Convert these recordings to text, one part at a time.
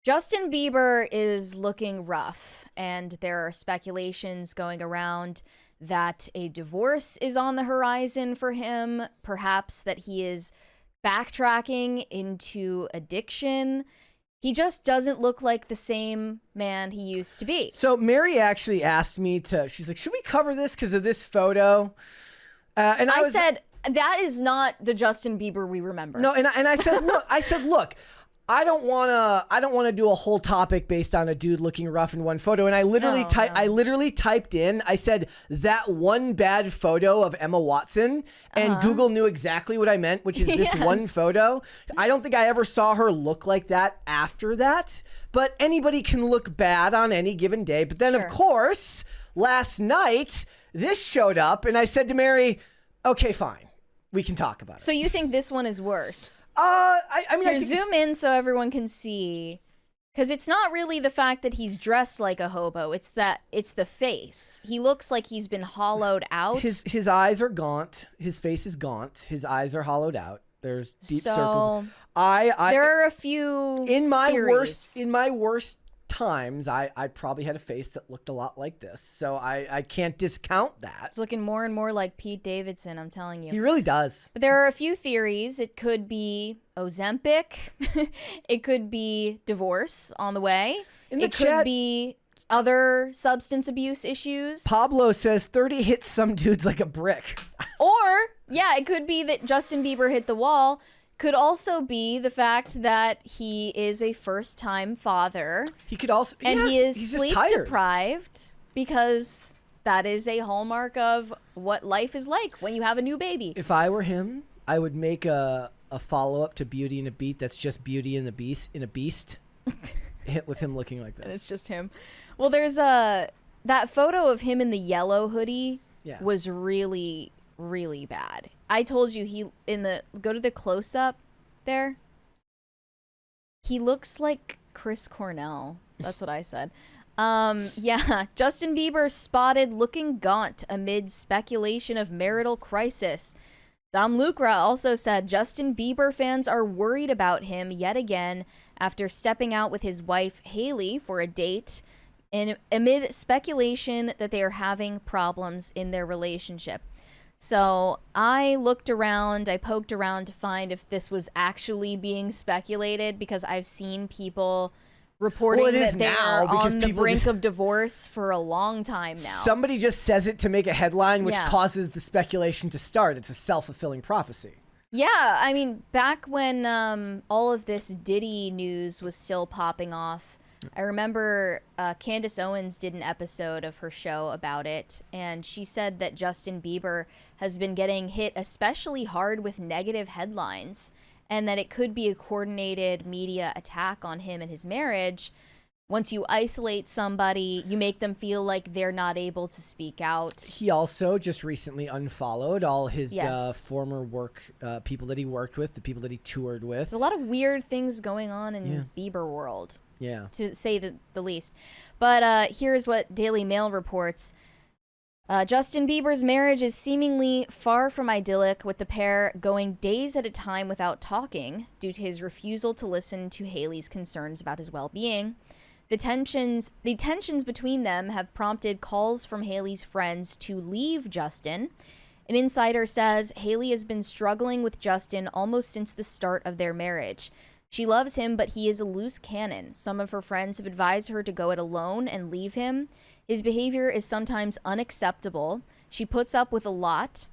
Justin Bieber is looking rough, and there are speculations going around that a divorce is on the horizon for him, perhaps that he is backtracking into addiction. He just doesn't look like the same man he used to be. So Mary actually asked me she's like, should we cover this because of this photo? And I said, that is not the Justin Bieber we remember. No, and I said, look, I don't want to do a whole topic based on a dude looking rough in one photo. And I literally typed in, I said that one bad photo of Emma Watson, and Google knew exactly what I meant, which is this one photo. I don't think I ever saw her look like that after that, but anybody can look bad on any given day. But then of course, last night this showed up and I said to Mary, okay, fine. We can talk about it. So you think this one is worse? I mean, Here, zoom in so everyone can see, because it's not really the fact that he's dressed like a hobo. It's the face. He looks like he's been hollowed out. His eyes are gaunt. His face is gaunt. His eyes are hollowed out. There's deep circles. There are a few in my theories. worst times, I probably had a face that looked a lot like this, so I can't discount that. It's looking more and more like Pete Davidson, I'm telling you. He really does. But there are a few theories. It could be Ozempic. It could be divorce on the way. It could be other substance abuse issues. Pablo says 30 hits some dudes like a brick. Or, yeah, it could be that Justin Bieber hit the wall. Could also be the fact that he is a first-time father. He could also, and he is sleep deprived, because that is a hallmark of what life is like when you have a new baby. If I were him, I would make a follow-up to Beauty and the Beat that's just Beauty and the Beast in a Beast, hit with him looking like this. And it's just him. Well, there's that photo of him in the yellow hoodie was really, really bad. I told you go to the close-up there. He looks like Chris Cornell. That's what I said. Yeah, Justin Bieber spotted looking gaunt amid speculation of marital crisis. Dom Lucra also said Justin Bieber fans are worried about him yet again after stepping out with his wife Hailey for a date, and amid speculation that they are having problems in their relationship. So I looked around, I poked around to find if this was actually being speculated, because I've seen people reporting that they are on the brink of divorce for a long time now. Somebody just says it to make a headline, which causes the speculation to start. It's a self-fulfilling prophecy. Yeah, I mean, back when all of this Diddy news was still popping off, I remember Candace Owens did an episode of her show about it, and she said that Justin Bieber has been getting hit especially hard with negative headlines, and that it could be a coordinated media attack on him and his marriage. Once you isolate somebody, you make them feel like they're not able to speak out. He also just recently unfollowed all his former work, people that he worked with, the people that he toured with. There's a lot of weird things going on in Bieber world. Yeah. To say the least. But here's what Daily Mail reports. Justin Bieber's marriage is seemingly far from idyllic, with the pair going days at a time without talking due to his refusal to listen to Hailey's concerns about his well-being. The tensions between them have prompted calls from Hailey's friends to leave Justin. An insider says Hailey has been struggling with Justin almost since the start of their marriage. She loves him, but he is a loose cannon. Some of her friends have advised her to go it alone and leave him. His behavior is sometimes unacceptable. She puts up with a lot.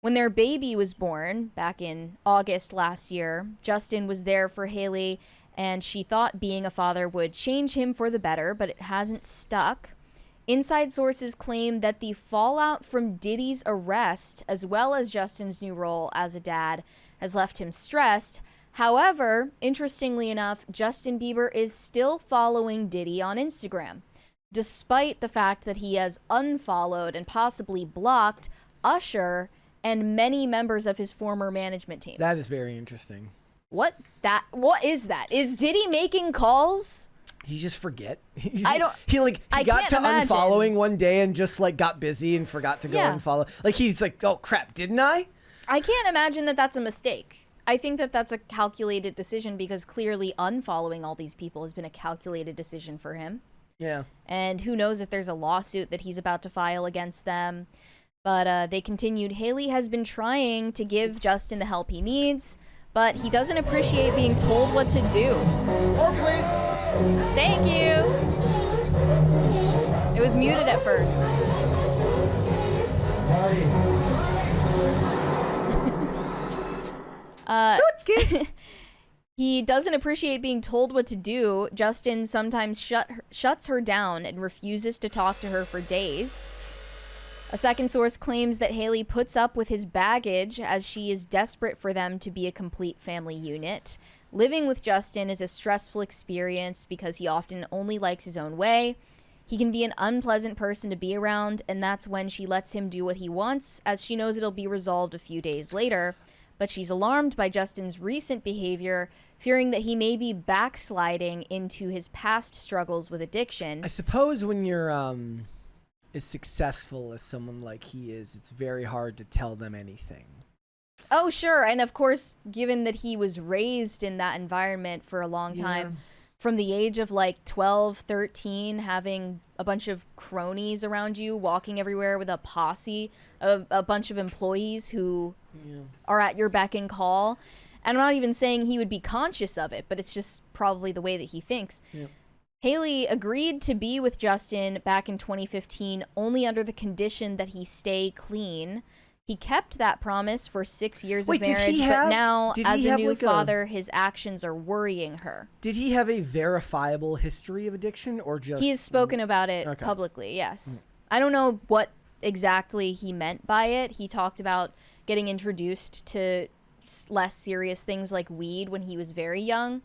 When their baby was born, back in August last year, Justin was there for Hailey, and she thought being a father would change him for the better, but it hasn't stuck. Inside sources claim that the fallout from Diddy's arrest, as well as Justin's new role as a dad, has left him stressed. However, interestingly enough, Justin Bieber is still following Diddy on Instagram, despite the fact that he has unfollowed and possibly blocked Usher and many members of his former management team. That is very interesting. What is that? Is Diddy making calls? He just forget. He got to unfollowing one day and just like got busy and forgot to go unfollow. Like he's like, oh crap, didn't I? I can't imagine that that's a mistake. I think that that's a calculated decision because clearly unfollowing all these people has been a calculated decision for him. Yeah. And who knows if there's a lawsuit that he's about to file against them. But they continued, Haley has been trying to give Justin the help he needs, but he doesn't appreciate being told what to do. Hold, please. Thank you. It was muted at first. He doesn't appreciate being told what to do. Justin sometimes shuts her down and refuses to talk to her for days. A second source claims that Haley puts up with his baggage as she is desperate for them to be a complete family unit. Living with Justin is a stressful experience because he often only likes his own way. He can be an unpleasant person to be around, and that's when she lets him do what he wants, as she knows it'll be resolved a few days later. But she's alarmed by Justin's recent behavior, fearing that he may be backsliding into his past struggles with addiction. I suppose when you're as successful as someone like he is, it's very hard to tell them anything. Oh, sure. And of course, given that he was raised in that environment for a long time, from the age of like 12, 13, having a bunch of cronies around you, walking everywhere with a posse, a bunch of employees who are at your beck and call. And I'm not even saying he would be conscious of it, but it's just probably the way that he thinks. Yeah. Haley agreed to be with Justin back in 2015 only under the condition that he stay clean. He kept that promise for 6 years of marriage, but now, as a new father, his actions are worrying her. Did he have a verifiable history of addiction, or just... He has spoken about it publicly, yes. I don't know what exactly he meant by it. He talked about getting introduced to less serious things like weed when he was very young.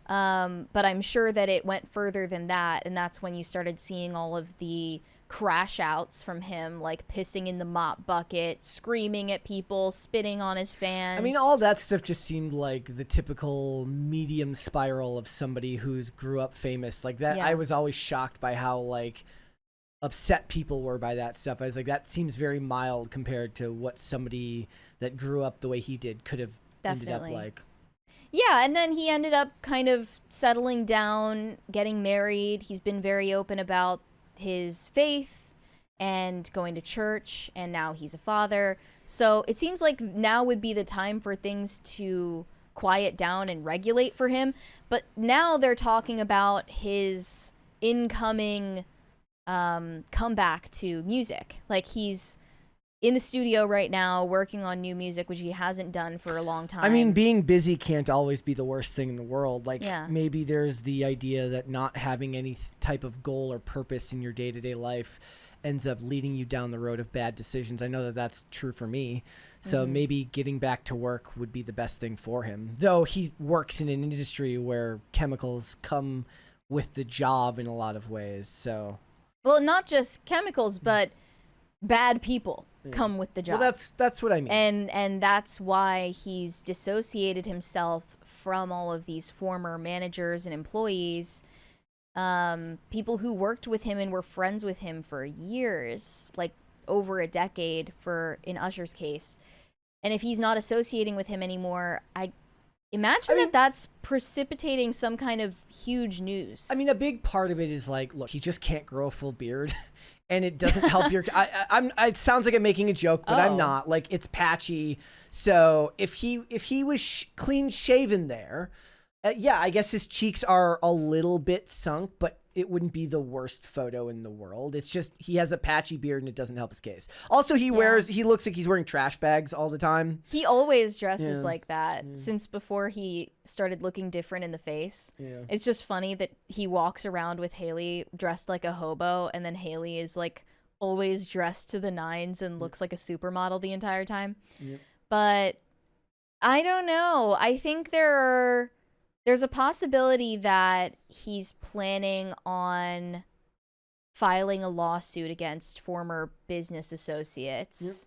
But I'm sure that it went further than that, and that's when you started seeing all of the crash outs from him, like pissing in the mop bucket, screaming at people, spitting on his fans. I mean, all that stuff just seemed like the typical medium spiral of somebody who's grew up famous like that. I was always shocked by how like upset people were by that stuff. I was like, that seems very mild compared to what somebody that grew up the way he did could have ended up like. Yeah, and then he ended up kind of settling down, getting married. He's been very open about his faith and going to church, and now he's a father. So it seems like now would be the time for things to quiet down and regulate for him. But now they're talking about his incoming comeback to music. Like, he's in the studio right now working on new music, which he hasn't done for a long time. I mean, being busy can't always be the worst thing in the world. Like, maybe there's the idea that not having any type of goal or purpose in your day-to-day life ends up leading you down the road of bad decisions. I know that that's true for me. So maybe getting back to work would be the best thing for him. Though he works in an industry where chemicals come with the job in a lot of ways. So, well, not just chemicals, but bad people come with the job. Well, that's what I mean. And that's why he's dissociated himself from all of these former managers and employees, people who worked with him and were friends with him for years, like over a decade in Usher's case. And if he's not associating with him anymore, I imagine that that's precipitating some kind of huge news. I mean, a big part of it is like, look, he just can't grow a full beard. And it doesn't help your... it sounds like I'm making a joke, but I'm not. Like, it's patchy. So if he was clean shaven there, I guess his cheeks are a little bit sunk, but it wouldn't be the worst photo in the world. It's just he has a patchy beard and it doesn't help his case. Also, he looks like he's wearing trash bags all the time. He always dresses like that since before he started looking different in the face. It's just funny that he walks around with Haley dressed like a hobo, and then Haley is like always dressed to the nines and looks like a supermodel the entire time. But I don't know. I think there's a possibility that he's planning on filing a lawsuit against former business associates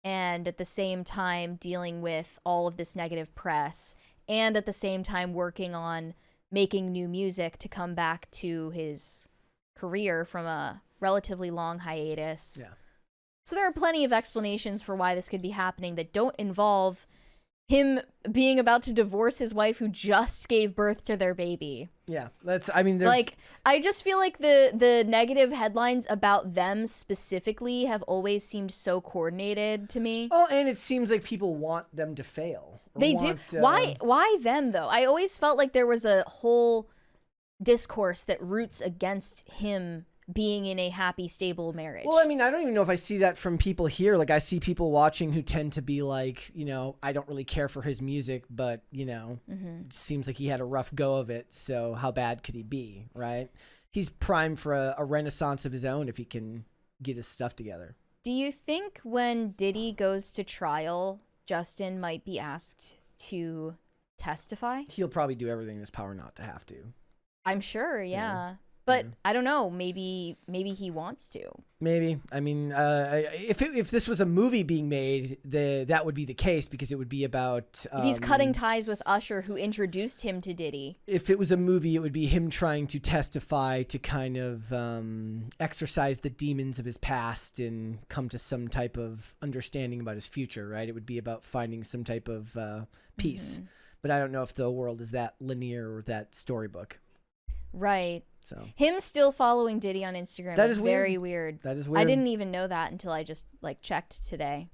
and at the same time dealing with all of this negative press, and at the same time working on making new music to come back to his career from a relatively long hiatus. So there are plenty of explanations for why this could be happening that don't involve him being about to divorce his wife who just gave birth to their baby. Yeah, there's I just feel like the negative headlines about them specifically have always seemed so coordinated to me. Oh, and it seems like people want them to fail. They do. Why them though? I always felt like there was a whole discourse that roots against him being in a happy, stable marriage. Well, I mean, I don't even know if I see that from people here. Like, I see people watching who tend to be like, I don't really care for his music, but, it seems like he had a rough go of it. So how bad could he be, right? He's primed for a renaissance of his own if he can get his stuff together. Do you think when Diddy goes to trial, Justin might be asked to testify? He'll probably do everything in his power not to have to. I'm sure, yeah. But I don't know. Maybe he wants to. Maybe. I mean, if this was a movie being made, that would be the case because it would be about. If he's cutting ties with Usher, who introduced him to Diddy. If it was a movie, it would be him trying to testify to kind of exorcise the demons of his past and come to some type of understanding about his future. Right? It would be about finding some type of peace. But I don't know if the world is that linear or that storybook. Right. So him still following Diddy on Instagram is very weird. That is weird. I didn't even know that until I just checked today.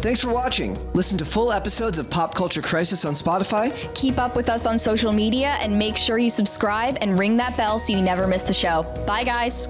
Thanks for watching. Listen to full episodes of Pop Culture Crisis on Spotify. Keep up with us on social media and make sure you subscribe and ring that bell so you never miss the show. Bye, guys.